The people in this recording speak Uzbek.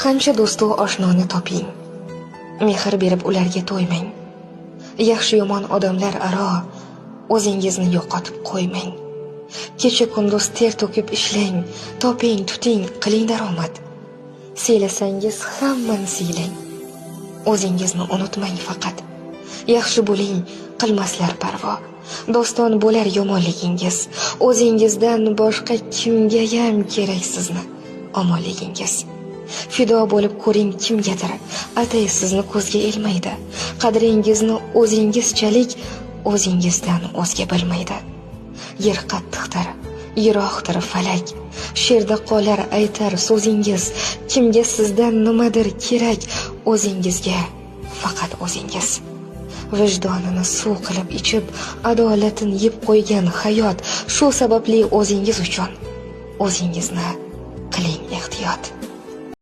Qancha do'stu oshnoni toping, mehr berib ularga to'ymang. Yaxshi yomon odamlar aro o'zingizni yo'qotib qo'ymang. Kecha kunduz ter to'kib ishlang, toping, tuting, qiling daromad. Siylasangiz hammani siylang. O'zingizni unutmang faqat. Yaxshi bo'ling, qilmaslar parvo. Doston bo'lar yomonligingiz. O'zingizdan boshqa kimga ham kerak sizni omonligingiz. Fido bo'lib ko'ring kimgadir, atay sizni ko'zga ilmaydi. Qadringizni o'zingizchalik o'zingizdan o'zga bilmaydi. Yer qattiqdir, yiroqdir falak. She'rda qolar aytar so'zingiz. Kimga sizdan nimadir kerak, o'zingizga faqat o'zingiz. Vijdonini suv qilib ichib, adolatini yeb qo'ygan hayot. Shu sababli o'zingiz uchun o'zingizni qiling ehtiyot.